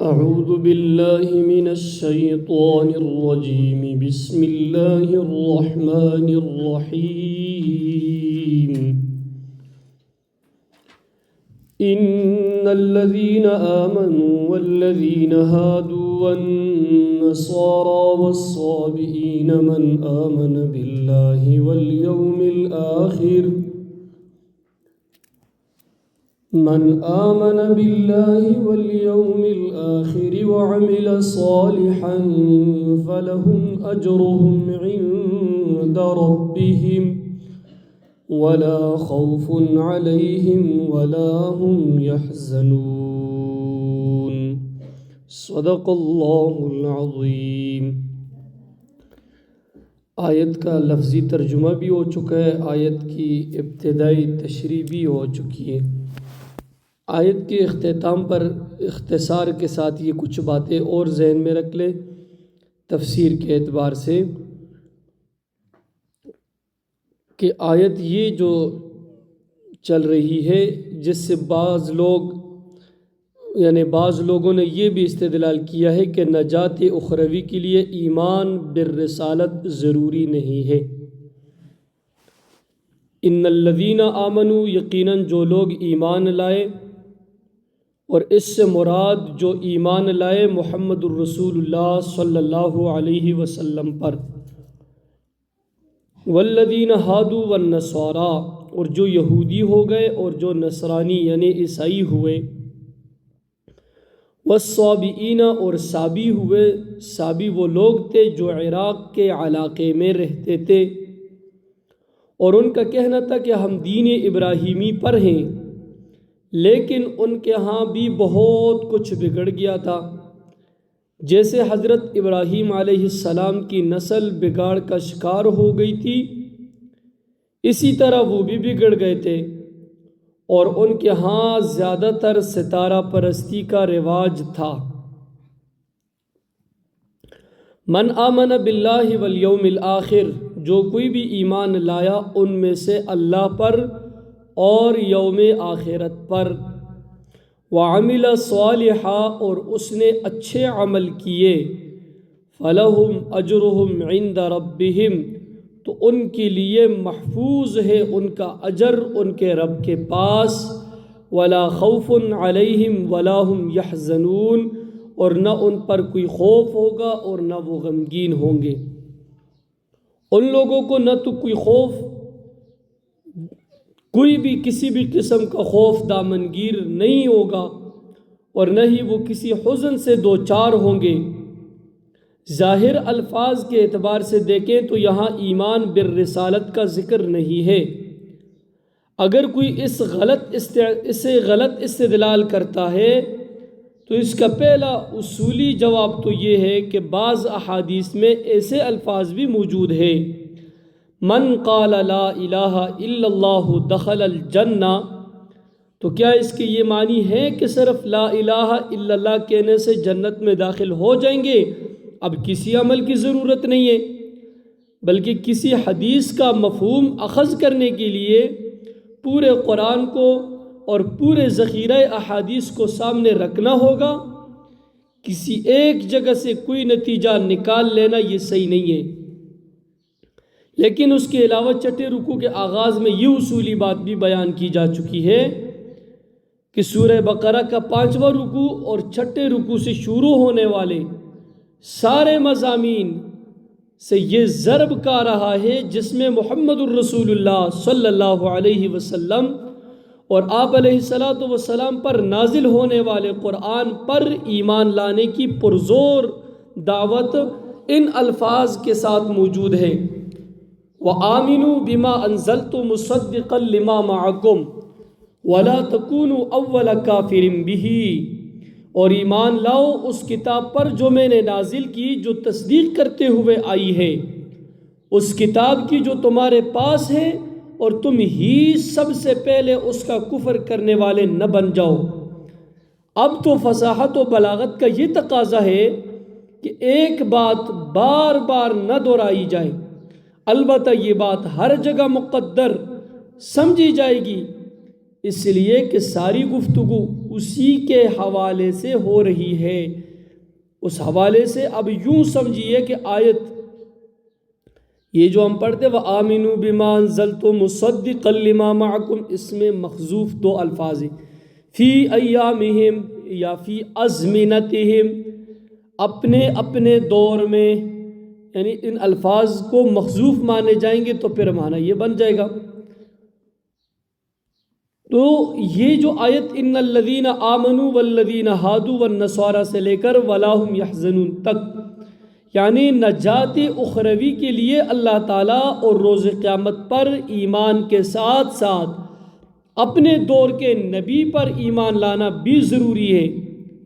أعوذ بالله من الشيطان الرجيم بسم الله الرحمن الرحيم إن الذين آمنوا والذين هادوا والنصارى والصابئين من آمن بالله واليوم الآخر وعمل صالحا فلهم أجرهم عند ربهم ولا خوف عليهم ولا هم يحزنون صدق اللہ العظیم۔ آیت کا لفظی ترجمہ بھی ہو چکا ہے، آیت کی ابتدائی تشریح بھی ہو چکی ہے۔ آیت کے اختتام پر اختصار کے ساتھ یہ کچھ باتیں اور ذہن میں رکھ لیں تفسیر کے اعتبار سے کہ آیت یہ جو چل رہی ہے جس سے بعض لوگوں نے یہ بھی استدلال کیا ہے کہ نجات اخروی کے لیے ایمان بالرسالت ضروری نہیں ہے۔ ان الذین آمنوا، یقیناً جو لوگ ایمان لائے، اور اس سے مراد جو ایمان لائے محمد الرسول اللہ صلی اللہ علیہ وسلم پر، والذین ہادوا والنصارى، اور جو یہودی ہو گئے اور جو نصرانی یعنی عیسائی ہوئے، والصابئین، اور صابی ہوئے۔ صابی وہ لوگ تھے جو عراق کے علاقے میں رہتے تھے اور ان کا کہنا تھا کہ ہم دین ابراہیمی پر ہیں، لیکن ان کے ہاں بھی بہت کچھ بگڑ گیا تھا۔ جیسے حضرت ابراہیم علیہ السلام کی نسل بگاڑ کا شکار ہو گئی تھی، اسی طرح وہ بھی بگڑ گئے تھے، اور ان کے ہاں زیادہ تر ستارہ پرستی کا رواج تھا۔ من آمن باللہ والیوم الآخر، جو کوئی بھی ایمان لایا ان میں سے اللہ پر اور یوم آخرت پر، وعمل صالحا، اور اس نے اچھے عمل کیے، فلہم اجرہم عند ربہم، تو ان کے لیے محفوظ ہے ان کا اجر ان کے رب کے پاس، ولا خوف علیہم ولا هم یحزنون، اور نہ ان پر کوئی خوف ہوگا اور نہ وہ غمگین ہوں گے۔ ان لوگوں کو نہ تو کوئی خوف، کوئی بھی کسی بھی قسم کا خوف دامنگیر نہیں ہوگا، اور نہ ہی وہ کسی حزن سے دوچار ہوں گے۔ ظاہر الفاظ کے اعتبار سے دیکھیں تو یہاں ایمان بالرسالت کا ذکر نہیں ہے۔ اگر کوئی اسے غلط استدلال کرتا ہے تو اس کا پہلا اصولی جواب تو یہ ہے کہ بعض احادیث میں ایسے الفاظ بھی موجود ہیں، من قال لا الہ الا اللہ دخل الجنہ، تو کیا اس کے یہ معنی ہے کہ صرف لا الہ الا اللہ کہنے سے جنت میں داخل ہو جائیں گے، اب کسی عمل کی ضرورت نہیں ہے؟ بلکہ کسی حدیث کا مفہوم اخذ کرنے کے لیے پورے قرآن کو اور پورے ذخیرہ احادیث کو سامنے رکھنا ہوگا۔ کسی ایک جگہ سے کوئی نتیجہ نکال لینا یہ صحیح نہیں ہے۔ لیکن اس کے علاوہ چھٹے رکوع کے آغاز میں یہ اصولی بات بھی بیان کی جا چکی ہے کہ سورہ بقرہ کا 5واں رکوع اور چھٹے رکوع سے شروع ہونے والے سارے مضامین سے یہ ضرب کا رہا ہے جس میں محمد الرسول اللہ صلی اللہ علیہ وسلم اور آپ علیہ السلام پر نازل ہونے والے قرآن پر ایمان لانے کی پرزور دعوت ان الفاظ کے ساتھ موجود ہے، وَآمِنُوا بِمَا أَنزَلْتُ مُصَدِّقًا لِمَا مَعَكُمْ وَلَا تَكُونُوا أَوَّلَ كَافِرٍ بِهِ، اور ایمان لاؤ اس کتاب پر جو میں نے نازل کی، جو تصدیق کرتے ہوئے آئی ہے، اس کتاب کی جو تمہارے پاس ہے، اور تم ہی سب سے پہلے اس کا کفر کرنے والے نہ بن جاؤ۔ اب تو فصاحت و بلاغت کا یہ تقاضا ہے کہ ایک بات بار بار نہ دہرائی جائے، البتہ یہ بات ہر جگہ مقدر سمجھی جائے گی اس لیے کہ ساری گفتگو اسی کے حوالے سے ہو رہی ہے۔ اس حوالے سے اب یوں سمجھیے کہ آیت یہ جو ہم پڑھتے وَآمِنُوا بِمَا أَنزَلْتُ مُصَدِّقًا لِمَا مَعَكُمْ، اس میں محذوف دو الفاظ ہیں، فی ایامہم یا فی ازمنتہم، اپنے اپنے دور میں، یعنی ان الفاظ کو محذوف مانے جائیں گے تو پھر معنی یہ بن جائے گا۔ تو یہ جو آیت ان الذین آمنوا والذین ہادوا والنصارى سے لے کر ولا هم يحزنون تک، یعنی نجات اخروی کے لیے اللہ تعالیٰ اور روز قیامت پر ایمان کے ساتھ ساتھ اپنے دور کے نبی پر ایمان لانا بھی ضروری ہے۔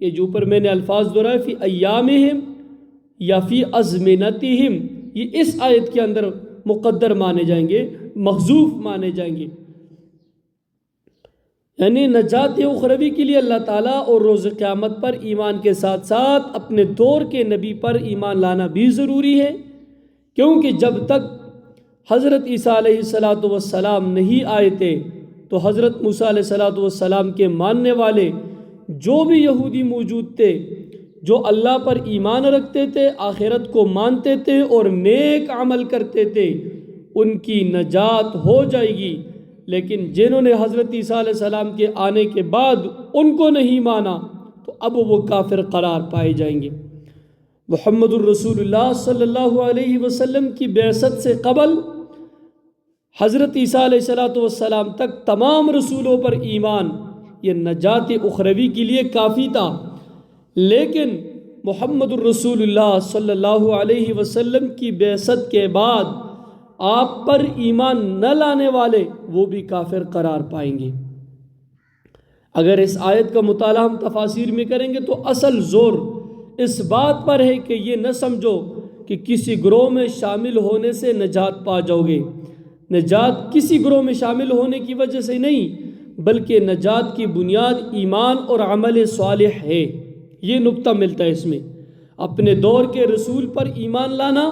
یہ جو اوپر میں نے الفاظ دہرائے فی ایامہم یا فی ازمنتہم، یہ اس آیت کے اندر مقدر مانے جائیں گے، محذوف مانے جائیں گے، یعنی نجات اخروی کے لیے اللہ تعالیٰ اور روز قیامت پر ایمان کے ساتھ ساتھ اپنے دور کے نبی پر ایمان لانا بھی ضروری ہے، کیونکہ جب تک حضرت عیسیٰ علیہ السلام نہیں آئے تھے تو حضرت موسیٰ علیہ السلام کے ماننے والے جو بھی یہودی موجود تھے، جو اللہ پر ایمان رکھتے تھے، آخرت کو مانتے تھے اور نیک عمل کرتے تھے، ان کی نجات ہو جائے گی۔ لیکن جنہوں نے حضرت عیسیٰ علیہ السلام کے آنے کے بعد ان کو نہیں مانا تو اب وہ کافر قرار پائے جائیں گے۔ محمد الرسول اللہ صلی اللہ علیہ وسلم کی بعثت سے قبل حضرت عیسیٰ علیہ السلام تک تمام رسولوں پر ایمان یہ نجات اخروی کے لیے کافی تھا، لیکن محمد الرسول اللہ صلی اللہ علیہ وسلم کی بعثت کے بعد آپ پر ایمان نہ لانے والے وہ بھی کافر قرار پائیں گے۔ اگر اس آیت کا مطالعہ ہم تفاسیر میں کریں گے تو اصل زور اس بات پر ہے کہ یہ نہ سمجھو کہ کسی گروہ میں شامل ہونے سے نجات پا جاؤ گے۔ نجات کسی گروہ میں شامل ہونے کی وجہ سے نہیں، بلکہ نجات کی بنیاد ایمان اور عمل صالح ہے۔ یہ نقطہ ملتا ہے اس میں۔ اپنے دور کے رسول پر ایمان لانا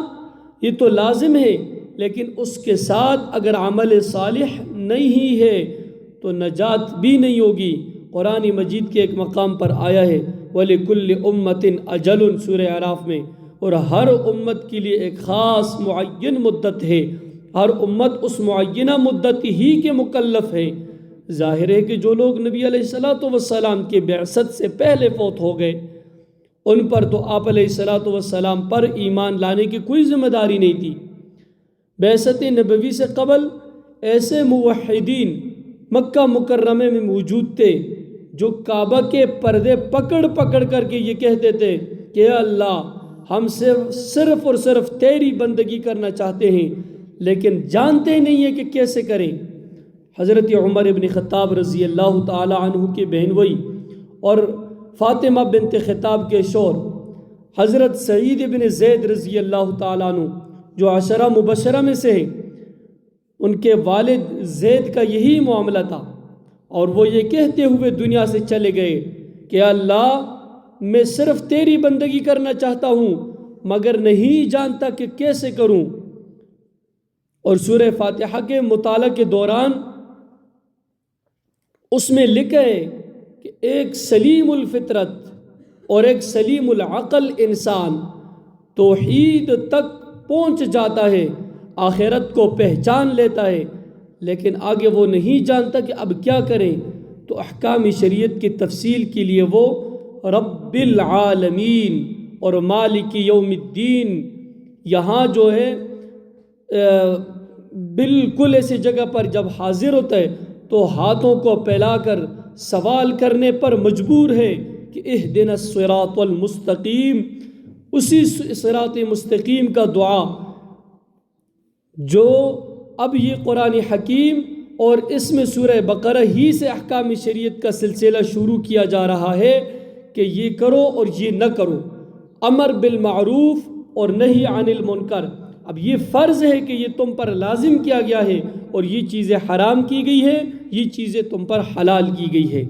یہ تو لازم ہے، لیکن اس کے ساتھ اگر عمل صالح نہیں ہے تو نجات بھی نہیں ہوگی۔ قرآن مجید کے ایک مقام پر آیا ہے وَلِكُلِّ أُمَّةٍ أَجَلٌ سورہ اعراف میں، اور ہر امت کے لیے ایک خاص معین مدت ہے، ہر امت اس معینہ مدت ہی کے مکلف ہے۔ ظاہر ہے کہ جو لوگ نبی علیہ السلام کے بعثت سے پہلے فوت ہو گئے ان پر تو آپ علیہ السلام پر ایمان لانے کی کوئی ذمہ داری نہیں تھی۔ بعثت نبوی سے قبل ایسے موحدین مکہ مکرمہ میں موجود تھے جو کعبہ کے پردے پکڑ پکڑ کر کے یہ کہتے تھے کہ اے اللہ ہم صرف اور صرف تیری بندگی کرنا چاہتے ہیں، لیکن جانتے نہیں ہیں کہ کیسے کریں۔ حضرت عمر ابن خطاب رضی اللہ تعالی عنہ کی بہنوئی اور فاطمہ بنت خطاب کے شوہر حضرت سعید ابن زید رضی اللہ تعالی عنہ جو عشرہ مبشرہ میں سے ہیں، ان کے والد زید کا یہی معاملہ تھا، اور وہ یہ کہتے ہوئے دنیا سے چلے گئے کہ اللہ میں صرف تیری بندگی کرنا چاہتا ہوں مگر نہیں جانتا کہ کیسے کروں۔ اور سورہ فاتحہ کے مطالعہ کے دوران اس میں لکھا ہے کہ ایک سلیم الفطرت اور ایک سلیم العقل انسان توحید تک پہنچ جاتا ہے، آخرت کو پہچان لیتا ہے، لیکن آگے وہ نہیں جانتا کہ اب کیا کریں، تو احکام شریعت کی تفصیل کے لیے وہ رب العالمین اور مالک یوم الدین یہاں جو ہے بالکل ایسی جگہ پر جب حاضر ہوتا ہے تو ہاتھوں کو پھیلا کر سوال کرنے پر مجبور ہے کہ اہدنا الصراط المستقیم، اسی صراط مستقیم کا دعا جو اب یہ قرآن حکیم اور اس میں سورہ بقرہ ہی سے احکام شریعت کا سلسلہ شروع کیا جا رہا ہے کہ یہ کرو اور یہ نہ کرو، امر بالمعروف اور نہی عن المنکر۔ اب یہ فرض ہے کہ یہ تم پر لازم کیا گیا ہے اور یہ چیزیں حرام کی گئی ہے، یہ چیزیں تم پر حلال کی گئی ہے۔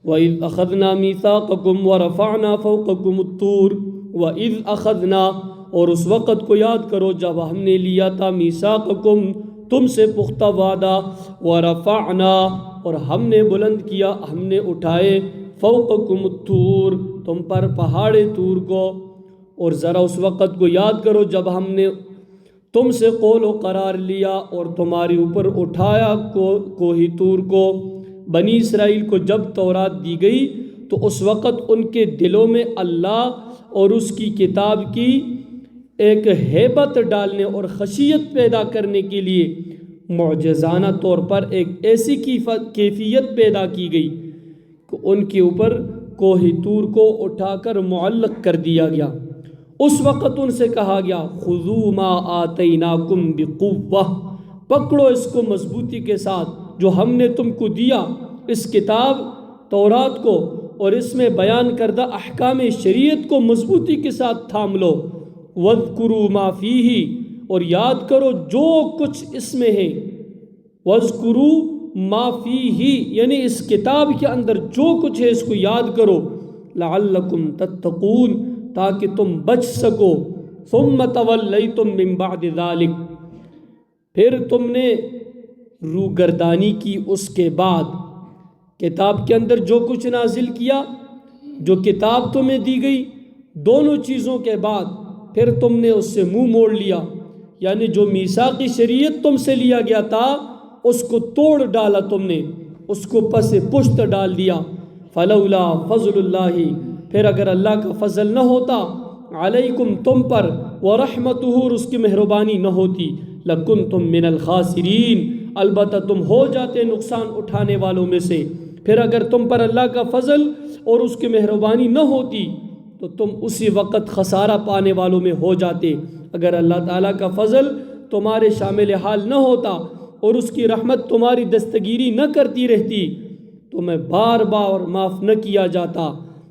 وَإِذْ أَخَذْنَا مِيثَاقَكُمْ وَرَفَعْنَا فَوْقَكُمُ الطُّورَ وَإِذْ أَخَذْنَا، اور اس وقت کو یاد کرو جب ہم نے لیا تھا میثاقکم تم سے پختہ وعدہ، ورفعنا اور ہم نے بلند کیا، ہم نے اٹھائے، فوقکم الطور تم پر پہاڑ طور کو۔ اور ذرا اس وقت کو یاد کرو جب ہم نے تم سے قول و قرار لیا اور تمہارے اوپر اٹھایا کوہ طور کو۔ بنی اسرائیل کو جب تورات دی گئی تو اس وقت ان کے دلوں میں اللہ اور اس کی کتاب کی ایک ہیبت ڈالنے اور خشیت پیدا کرنے کے لیے معجزانہ طور پر ایک ایسی کیفیت پیدا کی گئی کہ ان کے اوپر کوہ طور کو اٹھا کر معلق کر دیا گیا۔ اس وقت ان سے کہا گیا خذوا ما آتیناکم بقوہ، پکڑو اس کو مضبوطی کے ساتھ جو ہم نے تم کو دیا، اس کتاب تورات کو اور اس میں بیان کردہ احکام شریعت کو مضبوطی کے ساتھ تھام لو۔ وَاذْكُرُوا مَا فِيهِ اور یاد کرو جو کچھ اس میں ہے۔ وَاذْكُرُوا مَا فِيهِ یعنی اس کتاب کے اندر جو کچھ ہے اس کو یاد کرو، لَعَلَّكُمْ تَتَّقُونَ تاکہ تم بچ سکو۔ ثُمَّ تَوَلَّيْتُم مِّن بَعْدِ ذَلِكَ پھر تم نے روگردانی کی اس کے بعد، کتاب کے اندر جو کچھ نازل کیا، جو کتاب تمہیں دی گئی، دونوں چیزوں کے بعد پھر تم نے اس سے منہ موڑ لیا، یعنی جو میثاقی شریعت تم سے لیا گیا تھا اس کو توڑ ڈالا تم نے، اس کو پس پشت ڈال دیا۔ فلولا فضل اللہ پھر اگر اللہ کا فضل نہ ہوتا، علیکم تم پر، ورحمتہ اور اس کی مہربانی نہ ہوتی، لکنتم من الخاسرین البتہ تم ہو جاتے نقصان اٹھانے والوں میں سے۔ پھر اگر تم پر اللہ کا فضل اور اس کی مہربانی نہ ہوتی تو تم اسی وقت خسارہ پانے والوں میں ہو جاتے۔ اگر اللہ تعالیٰ کا فضل تمہارے شامل حال نہ ہوتا اور اس کی رحمت تمہاری دستگیری نہ کرتی رہتی، تمہیں بار بار معاف نہ کیا جاتا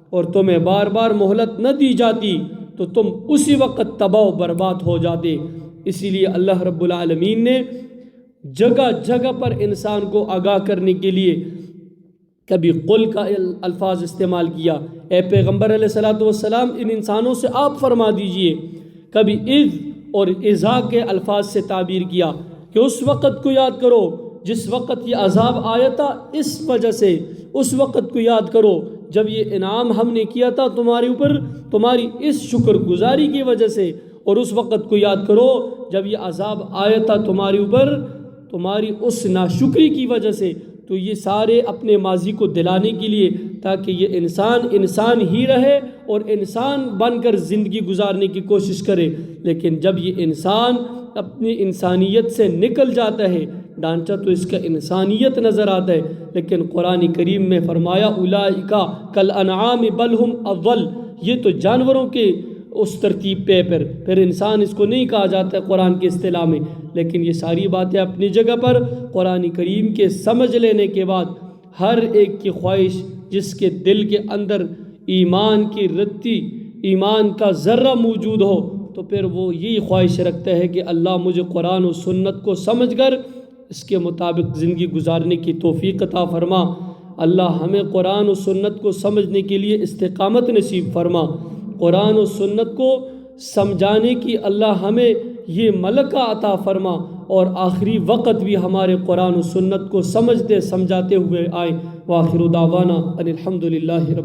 اور تمہیں بار بار مہلت نہ دی جاتی تو تم اسی وقت تباہ و برباد ہو جاتے۔ اسی لیے اللہ رب العالمین نے جگہ جگہ پر انسان کو آگاہ کرنے کے لیے کبھی قل کا الفاظ استعمال کیا، اے پیغمبر علیہ الصلوۃ والسلام ان انسانوں سے آپ فرما دیجئے، کبھی اذ اور اذا کے الفاظ سے تعبیر کیا کہ اس وقت کو یاد کرو جس وقت یہ عذاب آیا تھا، اس وجہ سے اس وقت کو یاد کرو جب یہ انعام ہم نے کیا تھا تمہارے اوپر، تمہاری اس شکر گزاری کی وجہ سے، اور اس وقت کو یاد کرو جب یہ عذاب آیا تھا تمہارے اوپر تمہاری اس ناشکری کی وجہ سے۔ تو یہ سارے اپنے ماضی کو دلانے کے لیے تاکہ یہ انسان ہی رہے اور انسان بن کر زندگی گزارنے کی کوشش کرے۔ لیکن جب یہ انسان اپنی انسانیت سے نکل جاتا ہے، ڈھانچہ تو اس کا انسانیت نظر آتا ہے، لیکن قرآن کریم میں فرمایا اولئک کالانعام بل ہم اضل، یہ تو جانوروں کے اس ترتیب پہ پھر انسان اس کو نہیں کہا جاتا ہے قرآن کی اصطلاح میں۔ لیکن یہ ساری باتیں اپنی جگہ پر قرآن کریم کے سمجھ لینے کے بعد ہر ایک کی خواہش جس کے دل کے اندر ایمان کی رتی، ایمان کا ذرہ موجود ہو، تو پھر وہ یہی خواہش رکھتا ہے کہ اللہ مجھے قرآن و سنت کو سمجھ کر اس کے مطابق زندگی گزارنے کی توفیق عطا فرما۔ اللہ ہمیں قرآن و سنت کو سمجھنے کے لیے استقامت نصیب فرما، قرآن و سنت کو سمجھانے کی اللہ ہمیں یہ ملکہ عطا فرما، اور آخری وقت بھی ہمارے قرآن و سنت کو سمجھتے سمجھاتے ہوئے آئیں۔ وآخر دعوانا ان الحمد للہ رب